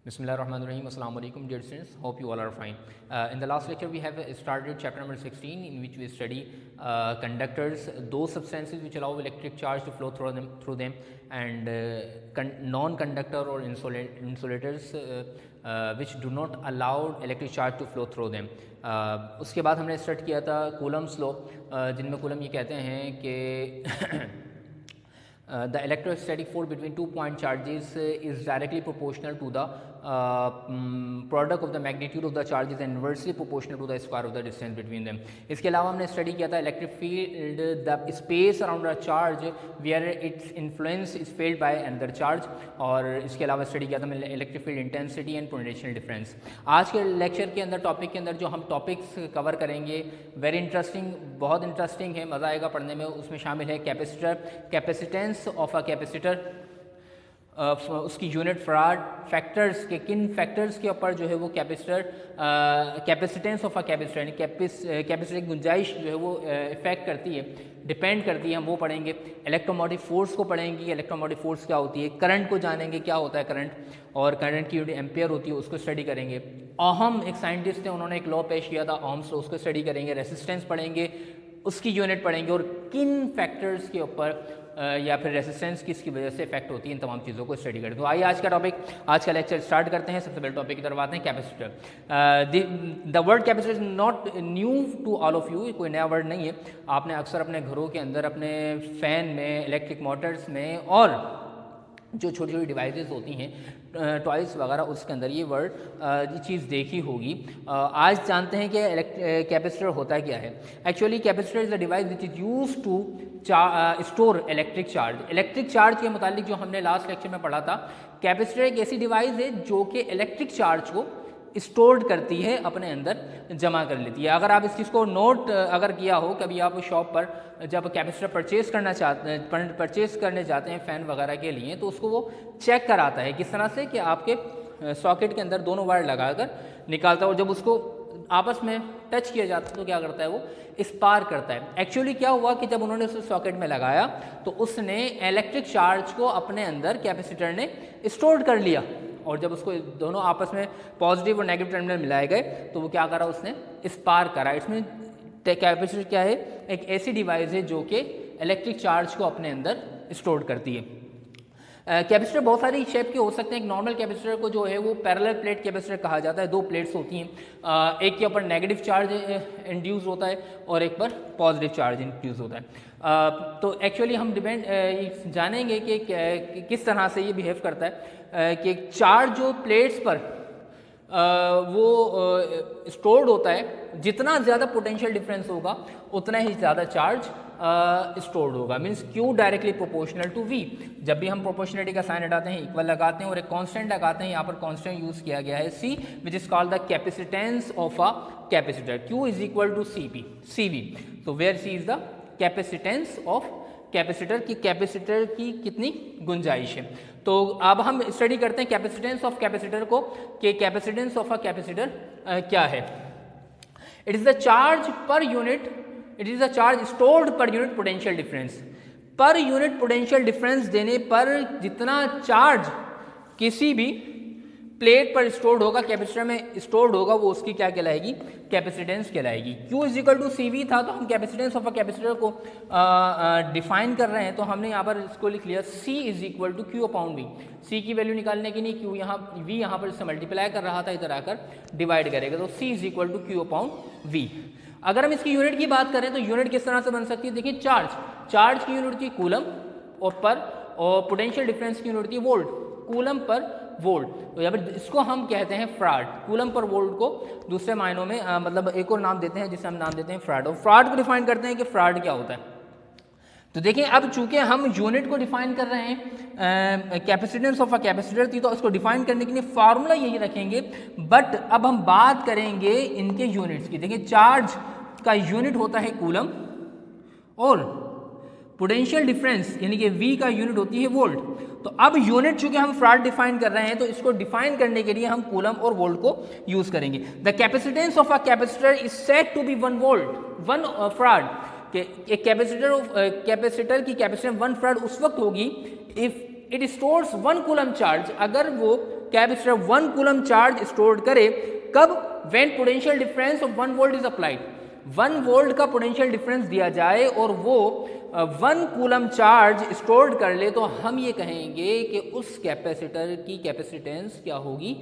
Bismillahirrahmanirrahim. Assalamu alaikum, dear students. Hope you all are fine. In the last lecture, we have started chapter number 16, in which we study conductors, those substances which allow electric charge to flow through them, and non-conductor or insulators which do not allow electric charge to flow through them. उसके बाद हमने start किया था Coulomb's law, जिनमें coulomb ये कहते हैं कि the electrostatic force between 2 point charges is directly proportional to the product of the magnitude of the charges and inversely proportional to the square of the distance between them. इसके अलावा हमने study किया था electric field, the space around a charge where its influence is felt by another charge, और इसके अलावा study किया था हमने electric field intensity and potential difference. आज के लेक्चर के अंदर टॉपिक के अंदर जो हम टॉपिक्स कवर करेंगे वेरी इंटरेस्टिंग, बहुत इंटरेस्टिंग है, मज़ा आएगा पढ़ने में. उसमें शामिल है capacitor, capacitance of a capacitor, उसकी यूनिट फराड, फैक्टर्स के किन फैक्टर्स के ऊपर जो है वो capacitor, capacitance of a capacitor यानी कैपेसिटर की गुंजाइश जो है वो इफेक्ट करती है, डिपेंड करती है, हम वो पढ़ेंगे. इलेक्ट्रोमोटिव फोर्स को पढ़ेंगे, इलेक्ट्रोमोटिव फोर्स क्या होती है, करंट को जानेंगे क्या होता है करंट, और करंट की यूनिट एम्पियर होती है, उसको स्टडी करेंगे. ओहम एक साइंटिस्ट थे, उन्होंने एक लॉ पेश किया था ओहम्स लॉ, उसको स्टडी करेंगे. रेसिस्टेंस पढ़ेंगे, उसकी यूनिट पढ़ेंगे, और किन फैक्टर्स के ऊपर या फिर रेसिस्टेंस किसकी वजह से इफेक्ट होती है, इन तमाम चीज़ों को स्टडी करें. तो आइए आज का टॉपिक, आज का लेक्चर स्टार्ट करते हैं. सबसे पहले टॉपिक की तरफ आते हैं, capacitor. The word capacitor is not new to all of you, कोई नया वर्ड नहीं है. आपने अक्सर अपने घरों के अंदर, अपने फ़ैन में, इलेक्ट्रिक मोटर्स में, और जो छोटी छोटी डिवाइसेस होती हैं, टॉयज़ वगैरह, उसके अंदर ये वर्ड ये चीज़ देखी होगी. आज जानते हैं कि कैपेसिटर होता क्या है. Actually capacitor is a device which is use to store electric charge. Electric charge के मुतालिक जो हमने लास्ट लेक्चर में पढ़ा था, कैपेसिटर एक ऐसी डिवाइस है जो कि इलेक्ट्रिक चार्ज को स्टोर्ड करती है, अपने अंदर जमा कर लेती है. अगर आप इस चीज़ को नोट अगर किया हो, कभी आप शॉप पर जब कैपेसिटर परचेज़ करने जाते हैं फ़ैन वगैरह के लिए, तो उसको वो चेक कराता है किस तरह से कि आपके सॉकेट के अंदर दोनों वायर लगाकर निकालता है, और जब उसको आपस में टच किया जाता है तो क्या करता है, वो स्पार्क करता है. एक्चुअली क्या हुआ कि जब उन्होंने उसे सॉकेट में लगाया तो उसने इलेक्ट्रिक चार्ज को अपने अंदर कैपेसिटर ने स्टोर कर लिया, और जब उसको दोनों आपस में पॉजिटिव और नेगेटिव टर्मिनल मिलाए गए तो वो क्या करा, उसने स्पार्क करा. इसमें कैपेसिटर क्या है, एक ऐसी डिवाइस है जो कि इलेक्ट्रिक चार्ज को अपने अंदर स्टोर करती है. कैपेसिटर बहुत सारी शेप के हो सकते हैं. एक नॉर्मल कैपेसिटर को जो है वो पैरेलल प्लेट कैपेसिटर कहा जाता है. दो प्लेट्स होती हैं, एक के ऊपर नेगेटिव चार्ज इंड्यूस होता है और एक पर पॉजिटिव चार्ज इंड्यूस होता है. तो एक्चुअली हम जानेंगे कि किस तरह से ये बिहेव करता है, कि चार्ज जो प्लेट्स पर वो स्टोर्ड होता है, जितना ज़्यादा पोटेंशियल डिफरेंस होगा उतना ही ज़्यादा चार्ज स्टोर्ड होगा. Means Q directly proportional to V. जब भी हम प्रोपोर्शनलिटी का साइन हटाते हैं, इक्वल लगाते हैं और एक कांस्टेंट लगाते हैं. यहाँ पर कांस्टेंट यूज़ किया गया है C, which is called the capacitance of a capacitor. Q is equal to CV. तो where C is the capacitance of capacitor, की कैपेसिटर की कितनी गुंजाइश है. तो अब हम स्टडी करते हैं कैपेसिटेंस ऑफ कैपेसिटर को, कि कैपेसिटेंस ऑफ अ कैपेसिटर क्या है. It is the charge per unit, it is the charge stored per unit potential difference. Per unit potential difference देने पर जितना चार्ज किसी भी प्लेट पर स्टोर्ड होगा, कैपेसिटर में स्टोर्ड होगा, वो उसकी क्या कहलाएगी, कैपेसिटेंस कहलाएगी. Q is equal to CV था, तो हम कैपेसिटेंस ऑफ अ कैपेसिटर को डिफाइन कर रहे हैं, तो हमने यहाँ पर इसको लिख लिया C is equal to Q upon V. C की वैल्यू निकालने के लिए Q यहाँ, V यहाँ पर इससे मल्टीप्लाई कर रहा था, इधर आकर डिवाइड करेगा, तो C is equal to Q upon V. अगर हम इसकी यूनिट की बात करें तो यूनिट किस तरह से बन सकती है, देखिए चार्ज की यूनिट थी कूलम और पोटेंशियल डिफरेंस की यूनिट थी वोल्ट, कूलम पर वोल्ट. तो यहाँ पर इसको हम कहते हैं फ्राड. कूलम पर वोल्ट को दूसरे मायनों में मतलब एक और नाम देते हैं जिसे हम नाम देते हैं फ्राड. और फ्राड को डिफाइन करते हैं कि फ्राड क्या होता है. तो देखिए, अब चूंकि हम यूनिट को डिफाइन कर रहे हैं, कैपेसिटेंस ऑफ अ कैपेसिटर थी, तो इसको डिफाइन करने के लिए फार्मूला यही रखेंगे. बट अब हम बात करेंगे इनके यूनिट्स की. देखिए, चार्ज का यूनिट होता है कूलम और पोटेंशियल डिफरेंस यानी कि V का यूनिट होती है वोल्ट. तो अब यूनिट चूंकि हम फ्राड डिफाइन कर रहे हैं, तो इसको डिफाइन करने के लिए हम कूलम और वोल्ट को यूज करेंगे. The capacitance of a capacitor is said to be 1 volt. 1 farad, एक कैपेसिटर की कैपेसिटेंस 1 फ्राड उस वक्त होगी if it stores 1 coulomb charge, अगर वो कैपेसिटर 1 कूलम चार्ज स्टोर करे, कब? When potential difference of 1 volt is applied, 1 volt का पोटेंशियल डिफरेंस दिया जाए और वो 1 कूलम चार्ज स्टोर्ड कर ले, तो हम ये कहेंगे कि उस कैपेसिटर की कैपेसिटेंस क्या होगी?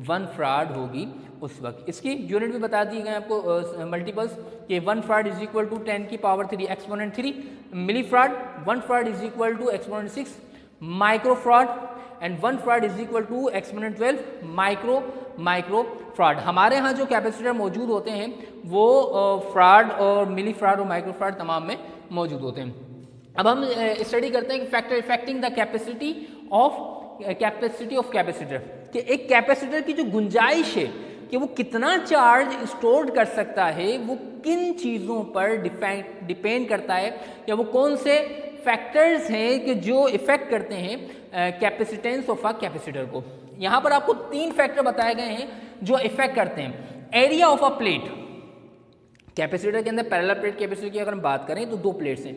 1 फराड होगी उस वक्त। इसकी यूनिट भी बता दी गई आपको मल्टीपल्स कि 1 फराड इज इक्वल टू 10 की power 3 exponent 3 milli farad, 1 farad is equal to exponent 6 micro farad and 1 farad is equal to exponent 12 micro farad. हमारे यहाँ जो कैपेसिटर मौजूद होते हैं वो फ्राड और मिली फ्राड और माइक्रो फ्राड तमाम में मौजूद होते हैं। अब हम स्टडी करते हैं कि factor affecting the capacity of capacitor, कि एक कैपेसिटर की जो गुंजाइश है कि वो कितना चार्ज स्टोर कर सकता है, वो किन चीज़ों पर डिपेंड करता है, या वो कौन से फैक्टर्स हैं कि जो इफेक्ट करते हैं कैपेसिटेंस ऑफ अ कैपेसिटर को। यहाँ पर आपको 3 फैक्टर बताए गए हैं जो इफेक्ट करते हैं। Area of a plate, capacitor के अंदर पैरेलल प्लेट कैपेसिटर की अगर हम बात करें तो 2 प्लेट्स हैं,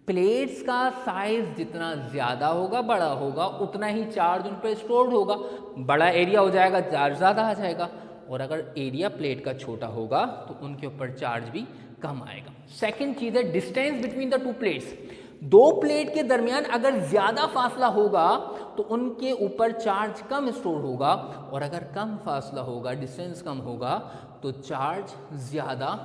प्लेट्स का साइज जितना ज़्यादा होगा, बड़ा होगा, उतना ही चार्ज उन पर स्टोर्ड होगा, बड़ा एरिया हो जाएगा, चार्ज ज़्यादा आ जाएगा, और अगर एरिया प्लेट का छोटा होगा तो उनके ऊपर चार्ज भी कम आएगा। सेकेंड चीज़ है distance between the 2 plates, 2 plate के दरमियान अगर ज़्यादा फासला होगा तो उनके ऊपर चार्ज कम स्टोर होगा, और अगर कम फासला होगा, डिस्टेंस कम होगा, तो चार्ज ज़्यादा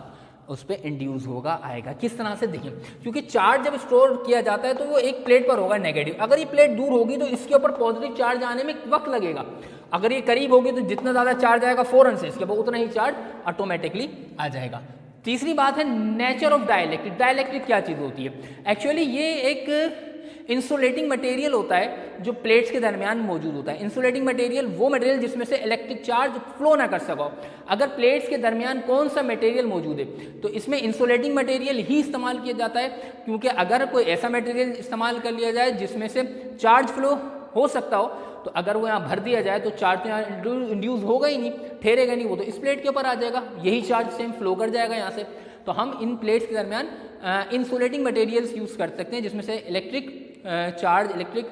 उस पर इंड्यूस होगा, आएगा। किस तरह से देखिए, क्योंकि चार्ज जब स्टोर किया जाता है तो वो एक प्लेट पर होगा नेगेटिव, अगर ये प्लेट दूर होगी तो इसके ऊपर पॉजिटिव चार्ज आने में वक्त लगेगा, अगर ये करीब होगी तो जितना ज़्यादा चार्ज आएगा फ़ौरन से इसके ऊपर उतना ही चार्ज ऑटोमेटिकली आ जाएगा। तीसरी बात है नेचर ऑफ डाइलेक्ट्रिक। डाइलेक्ट्रिक क्या चीज़ होती है? एक्चुअली ये एक इंसुलेटिंग मटेरियल होता है जो प्लेट्स के दरमियान मौजूद होता है। इंसुलेटिंग मटेरियल वो मटेरियल जिसमें से इलेक्ट्रिक चार्ज फ्लो ना कर सको। अगर प्लेट्स के दरमियान कौन सा मटेरियल मौजूद है तो इसमें इंसुलेटिंग मटेरियल ही इस्तेमाल किया जाता है, क्योंकि अगर कोई ऐसा मटेरियल इस्तेमाल कर लिया जाए जिसमें से चार्ज फ्लो हो सकता हो, तो अगर वो यहाँ भर दिया जाए तो चार्ज यहाँ इंड्यूस होगा ही नहीं, ठहरेगा नहीं, वो तो इस प्लेट के ऊपर आ जाएगा, यही चार्ज सेम फ्लो कर जाएगा यहाँ से। तो हम इन प्लेट्स के दरमियान इंसुलेटिंग मटेरियल्स यूज़ कर सकते हैं जिसमें से इलेक्ट्रिक चार्ज, इलेक्ट्रिक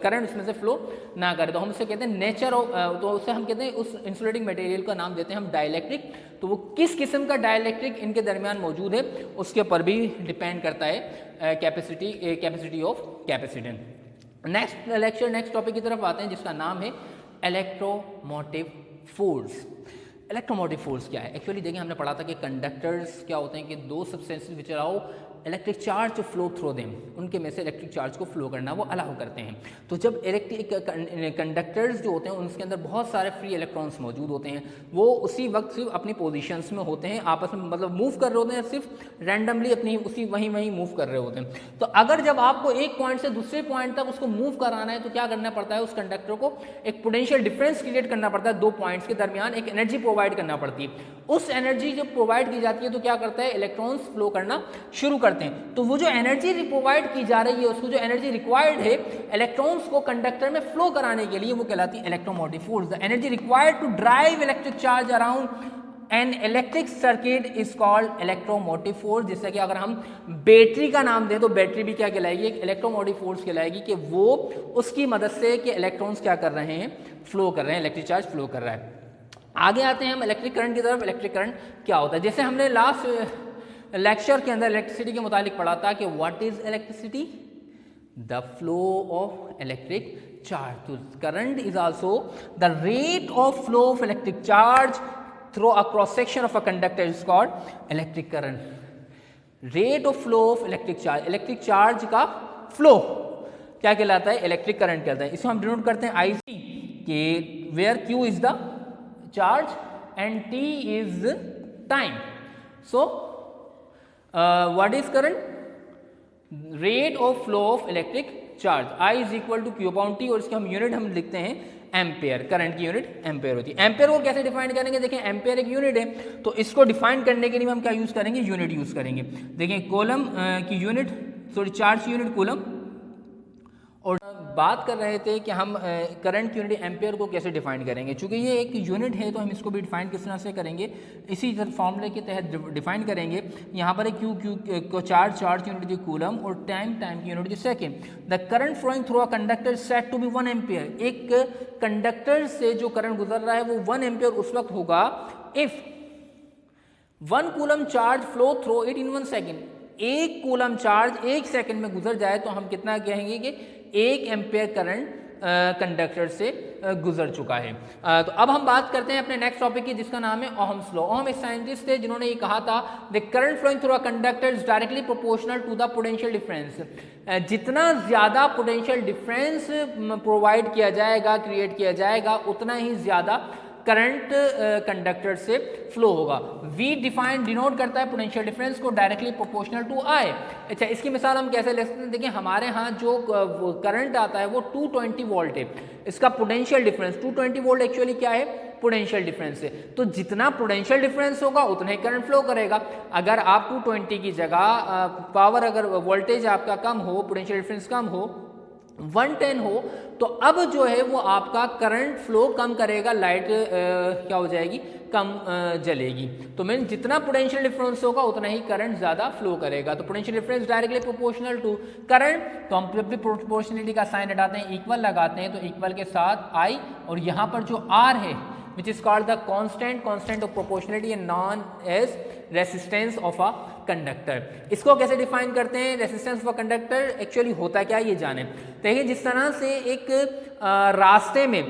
करंट इसमें से फ्लो ना करे, तो हम उसे कहते हैं नेचर ऑफ, तो उसे हम कहते हैं उस इंसुलेटिंग मटेरियल का नाम देते हैं हम डाइलेक्ट्रिक। तो वो किस किस्म का डाइलेक्ट्रिक इनके दरमियान मौजूद है उसके ऊपर भी डिपेंड करता है capacity of capacitance. Next topic की तरफ आते हैं जिसका नाम है इलेक्ट्रोमोटिव फोर्स। इलेक्ट्रोमोटिव फोर्स क्या है? एक्चुअली देखिए हमने पढ़ा था कि कंडक्टर्स क्या होते हैं कि 2 substances which allow electric charge to flow through them, उनके में से इलेक्ट्रिक चार्ज को फ्लो करना वो अलाउ करते हैं। तो जब इलेक्ट्रिक कंडक्टर्स जो होते हैं उनके अंदर बहुत सारे फ्री इलेक्ट्रॉन्स मौजूद होते हैं, वो उसी वक्त सिर्फ अपनी पोजीशंस में होते हैं, आपस में मतलब मूव कर रहे होते हैं, सिर्फ रैंडमली अपनी उसी वहीं मूव कर रहे होते हैं। तो अगर जब आपको एक पॉइंट से दूसरे पॉइंट तक उसको मूव कराना है तो क्या करना पड़ता है? उस कंडक्टर को एक पोटेंशियल डिफरेंस क्रिएट करना पड़ता है, 2 पॉइंट्स के दरमियान एक एनर्जी प्रोवाइड करना पड़ती है। उस एनर्जी जब प्रोवाइड की जाती है तो क्या करता है? इलेक्ट्रॉन्स फ्लो करना शुरू करते हैं। तो वो जो एनर्जी प्रोवाइड की जा रही है, उसको जो एनर्जी रिक्वायर्ड है इलेक्ट्रॉन्स को कंडक्टर में फ्लो कराने के लिए, वो कहलाती है electromotive force. The energy required to drive electric charge around an electric circuit is called electromotive force. जैसे कि अगर हम बैटरी का नाम दें तो बैटरी भी क्या कहलाएगी? एक इलेक्ट्रोमोटिव फोर्स कहलाएगी, कि वो उसकी मदद से कि इलेक्ट्रॉन्स क्या कर रहे हैं? फ्लो कर रहे हैं, इलेक्ट्रिक चार्ज फ्लो कर रहा है। आगे आते हैं हम इलेक्ट्रिक करंट की तरफ। इलेक्ट्रिक करंट क्या होता है? जैसे हमने लास्ट लेक्चर के अंदर इलेक्ट्रिसिटी के मुतालिक पढ़ा था कि what is electricity? The flow of electric charge. तो current is also the rate of flow of electric charge through a cross section of a conductor is called electric current. Rate of flow of electric charge, electric charge का flow क्या कहलाता है? Electric current कहलाता है। इसको हम denote करते हैं आई सी, कि where Q is the charge and T is time. So what is current? Rate of flow of electric charge, I is equal to Q upon T, और इसकी हम यूनिट हम लिखते हैं एम्पेयर। करंट की unit ampere होती है। Ampere को कैसे डिफाइन करेंगे? देखिए एम्पेयर एक यूनिट है, तो इसको डिफाइन करने के लिए हम क्या यूज करेंगे? यूनिट यूज करेंगे। देखिए कूलम की यूनिट, सॉरी चार्ज की यूनिट कूलम, और बात कर रहे थे कि हम करंट की यूनिट एम्पेयर को कैसे डिफाइन करेंगे। चूँकि ये एक यूनिट है तो हम इसको भी डिफाइन किस तरह से करेंगे, इसी फॉर्मूले के तहत डिफाइन करेंगे। यहाँ पर क्यू को चार्ज की यूनिट दी कूलम और टाइम की यूनिट दी second. The current flowing through a conductor said to be 1 ampere. एक कंडक्टर से जो करंट गुजर रहा है वो 1 एम्पेयर उस वक्त होगा if 1 coulomb charge flow through it in 1 second. एक कूलम चार्ज 1 सेकेंड में गुजर जाए तो हम कितना कहेंगे कि 1 एम्पेयर करंट कंडक्टर से गुजर चुका है। तो अब हम बात करते हैं अपने नेक्स्ट टॉपिक की, जिसका नाम है ओहम्स लॉ। ओहम एक साइंटिस्ट थे जिन्होंने ये कहा था the current flowing through a conductor is directly proportional to the potential difference. जितना ज़्यादा पोटेंशियल डिफरेंस प्रोवाइड किया जाएगा, क्रिएट किया जाएगा, उतना ही ज़्यादा करंट कंडक्टर से फ्लो होगा। वी डिनोट करता है पोटेंशियल डिफरेंस को डायरेक्टली प्रोपोर्शनल टू आई। अच्छा, इसकी मिसाल हम कैसे ले सकते हैं? देखिए, हमारे यहाँ जो करंट आता है वो 220 वोल्ट है। इसका पोटेंशियल डिफरेंस 220 वोल्ट एक्चुअली क्या है? पोटेंशियल डिफरेंस है। तो जितना पोटेंशियल डिफरेंस होगा उतना ही करंट फ्लो करेगा। अगर आप 220 की जगह पावर, अगर वोल्टेज आपका कम हो, पोटेंशियल डिफरेंस कम हो, 110 हो, तो अब जो है वो आपका करंट फ्लो कम करेगा, लाइट क्या हो जाएगी? कम जलेगी। तो मीन जितना पोटेंशियल डिफरेंस होगा उतना ही करंट ज़्यादा फ्लो करेगा। तो potential difference directly proportional to current. तो हम जब भी प्रोपोर्शनलिटी का साइन हटाते हैं, इक्वल लगाते हैं, तो इक्वल के साथ आई, और यहाँ पर जो आर है which is called the constant of proportionality and known as resistance of a conductor. इसको कैसे डिफाइन करते हैं? Resistance of a conductor actually होता क्या ये जाने। देखिए, जिस तरह से एक रास्ते में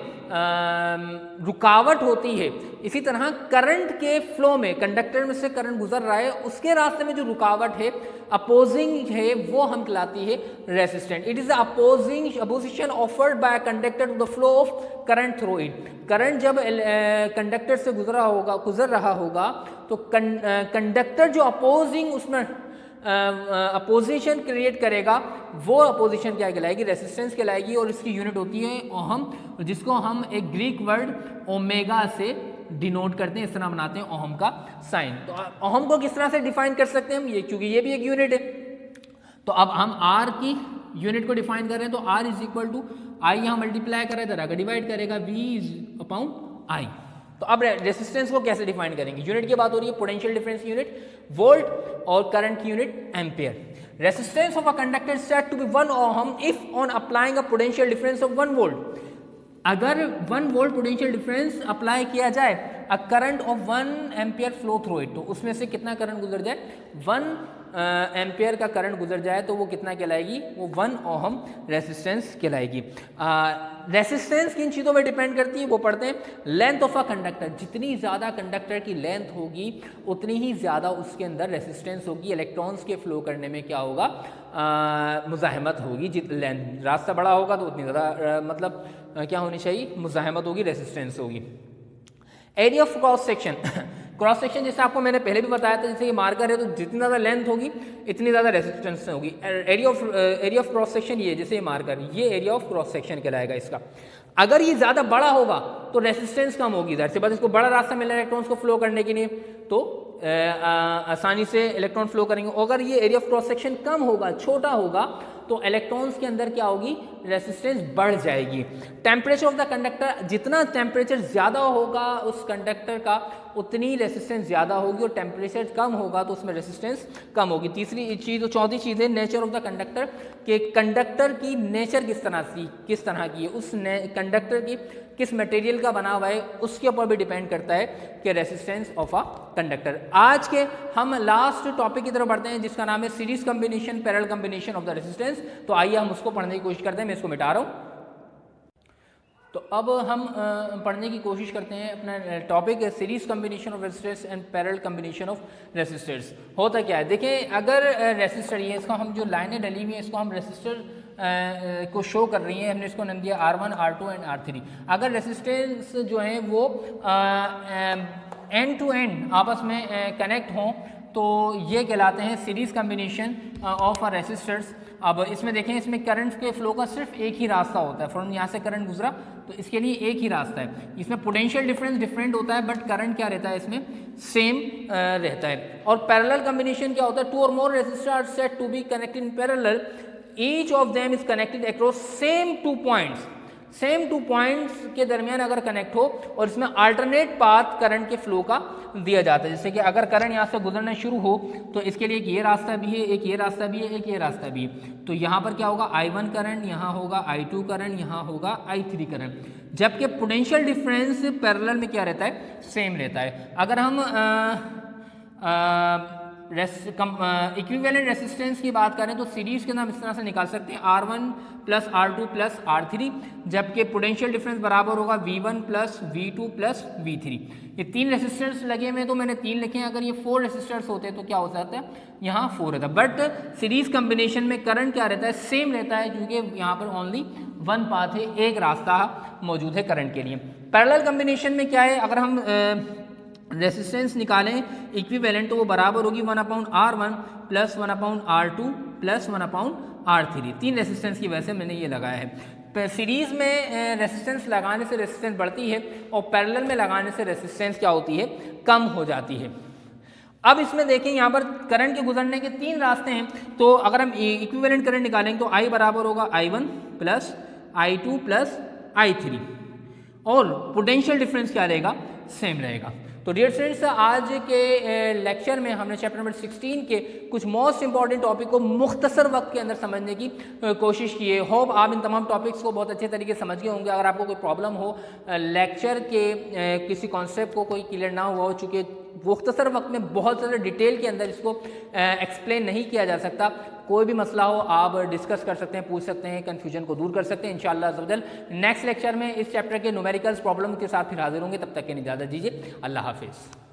रुकावट होती है, इसी तरह करंट के फ्लो में, कंडक्टर में से करंट गुजर रहा है, उसके रास्ते में जो रुकावट है, अपोजिंग है, वो हम कहलाती है resistant. It is opposition offered by conductor to the flow of current through it. Current जब कंडक्टर से गुजर रहा होगा तो कंडक्टर जो अपोजिंग उसमें अपोजिशन क्रिएट करेगा, वो अपोजिशन क्या कहलाएगी? रेसिस्टेंस कहलाएगी। और इसकी यूनिट होती है ओहम, जिसको हम एक ग्रीक वर्ड ओमेगा से डिनोट करते हैं। इस तरह बनाते हैं ओहम का साइन। तो ओहम को किस तरह से डिफाइन कर सकते हैं हम? ये, क्योंकि ये भी एक यूनिट है, तो अब हम आर की यूनिट को डिफाइन कर रहे हैं। तो आर इज इक्वल टू आई, यहाँ मल्टीप्लाई कर रहे हैं, तरह का डिवाइड करेगा, वी इज अपॉन आई। तो अब रेसिस्टेंस को कैसे डिफाइन करेंगे? यूनिट की बात हो रही है, पोटेंशियल डिफरेंस की यूनिट वोल्ट और करंट की unit ampere. Resistance of a conductor is said to be 1 ohm if on applying a potential difference of 1 volt. अगर 1 वोल्ट पोटेंशियल डिफरेंस अप्लाई किया जाए, a current of 1 ampere flow through it, तो उसमें से कितना current गुजर जाए? 1 ampere का करंट गुजर जाए, तो वो कितना कहलाएगी? वो 1 ओहम रेसिस्टेंस कहलाएगी। रेसिस्टेंस किन चीज़ों पर डिपेंड करती है? वो पढ़ते हैं। लेंथ ऑफ अ कंडक्टर, जितनी ज़्यादा कंडक्टर की लेंथ होगी उतनी ही ज़्यादा उसके अंदर रेसिस्टेंस होगी। इलेक्ट्रॉन्स के फ्लो करने में क्या होगा? मुज़ाहमत होगी। लेंथ रास्ता बड़ा होगा तो उतनी ज़्यादा क्या होनी चाहिए? मुज़ाहमत होगी, रेसिस्टेंस होगी। Area of cross section cross section जैसे आपको मैंने पहले भी बताया था, जैसे ये मार्कर है, तो जितनी ज़्यादा लेंथ होगी इतनी ज़्यादा रेसिस्टेंस होगी। एरिया ऑफ क्रॉस सेक्शन ये, जैसे ये मार्कर, ये एरिया ऑफ क्रॉस सेक्शन कहलाएगा इसका। अगर ये ज़्यादा बड़ा होगा तो रेसिस्टेंस कम होगी। ज़ाहिर सी बात, इसको बड़ा रास्ता मिला इलेक्ट्रॉन्स को फ्लो करने के लिए, तो आसानी से इलेक्ट्रॉन फ्लो करेंगे। अगर ये एरिया ऑफ क्रॉस सेक्शन कम होगा, छोटा होगा, तो इलेक्ट्रॉन्स के अंदर क्या होगी? रेसिस्टेंस बढ़ जाएगी। टेम्परेचर ऑफ द कंडक्टर, जितना टेम्परेचर ज़्यादा होगा उस कंडक्टर का, उतनी रेसिस्टेंस ज़्यादा होगी, और टेम्परेचर कम होगा तो उसमें रेसिस्टेंस कम होगी। तीसरी चीज़, चौथी चीज़ है नेचर ऑफ द कंडक्टर, कि कंडक्टर की नेचर किस तरह की है, उस कंडक्टर की किस मटेरियल का बना हुआ है, उसके ऊपर भी डिपेंड करता है कि रेसिस्टेंस ऑफ अ कंडक्टर। आज के हम लास्ट टॉपिक की तरफ बढ़ते हैं, जिसका नाम है series combination, parallel combination of the resistance. तो आइए हम उसको पढ़ने की कोशिश करते हैं। मैं इसको मिटा रहा हूँ। तो अब हम पढ़ने की कोशिश करते हैं। अपना टॉपिक है series combination of resistors and parallel combination of resistors. होता क्या है? देखिए, अगर रेसिस्टर ये, इसका हम जो लाइनें डली हुई है, इसको हम रेसिस्टर को शो कर रही हैं। हमने इसको नाम दिया R1, R2 एंड R3। अगर रेसिस्टेंस जो है वो एंड टू एंड आपस में कनेक्ट हों, तो ये कहलाते हैं series combination of a resistors. अब इसमें देखें, इसमें करंट के फ्लो का सिर्फ एक ही रास्ता होता है। फ्रॉम यहाँ से करंट गुजरा तो इसके लिए एक ही रास्ता है। इसमें पोटेंशियल डिफरेंस डिफरेंट होता है, बट करंट क्या रहता है इसमें? सेम रहता है। और पैरेलल कॉम्बिनेशन क्या होता है? 2 और more resistor are set to be connected in parallel each of them is connected across same 2 points, same 2 points के दरमियान अगर कनेक्ट हो और इसमें अल्टरनेट पाथ करंट के फ्लो का दिया जाता है। जैसे कि अगर करंट यहाँ से गुजरना शुरू हो तो इसके लिए एक ये रास्ता भी है, एक ये रास्ता भी है, एक ये रास्ता भी है। तो यहाँ पर क्या होगा, I1 करंट, यहाँ होगा I2 करंट, यहाँ होगा I3 करंट, जबकि पोटेंशियल डिफरेंस पैरेलल में क्या रहता है, सेम रहता है। अगर हम इक्विवेलेंट रेसिस्टेंस की बात करें तो सीरीज के अंदर हम इस तरह से निकाल सकते हैं R1 plus R2 plus R3, जबकि पोटेंशियल डिफरेंस बराबर होगा V1 plus V2 plus V3। ये 3 रेसिस्टेंस लगे हुए हैं तो मैंने 3 लिखे हैं, अगर ये 4 रेसिस्टर्स होते तो क्या हो जाता है, यहाँ 4 रहता है। बट सीरीज कम्बिनेशन में करंट क्या रहता है, सेम रहता है, क्योंकि यहाँ पर ओनली 1 पाथ है, एक रास्ता मौजूद है करंट के लिए। पैरेलल कम्बिनेशन में क्या है, अगर हम रेसिस्टेंस निकालें इक्विवेलेंट तो वो बराबर होगी 1/R1 plus 1/R2 plus 1/R3। 3 resistance की वजह से मैंने ये लगाया है। सीरीज़ में रेसिस्टेंस लगाने से रेसिस्टेंस बढ़ती है और पैरेलल में लगाने से रेसिस्टेंस क्या होती है, कम हो जाती है। अब इसमें देखें यहाँ पर करंट के गुजरने के 3 रास्ते हैं, तो अगर हम इक्विवेलेंट करंट निकालेंगे तो I बराबर होगा I1 plus I2 plus I3 और पोटेंशियल डिफरेंस क्या रहेगा, सेम रहेगा। तो डियर स्टूडेंट्स, आज के लेक्चर में हमने चैप्टर नंबर 16 के कुछ मोस्ट इंपॉर्टेंट टॉपिक को मुख्तसर वक्त के अंदर समझने की कोशिश की है। होप आप इन तमाम टॉपिक्स को बहुत अच्छे तरीके से समझ गए होंगे। अगर आपको कोई प्रॉब्लम हो लेक्चर के किसी कॉन्सेप्ट को कोई क्लियर ना हुआ हो, चूँकि मुख्तसर वक्त में बहुत ज़्यादा डिटेल के अंदर इसको एक्सप्लेन नहीं किया जा सकता, कोई भी मसला हो आप डिस्कस कर सकते हैं, पूछ सकते हैं, कन्फ्यूजन को दूर कर सकते हैं। इंशाअल्लाह अज़्ज़ा वजल नेक्स्ट लेक्चर में इस चैप्टर के न्यूमेरिकल्स प्रॉब्लम के साथ फिर हाजिर होंगे। तब तक के लिए इजाज़त दीजिए। अल्लाह हाफिज़।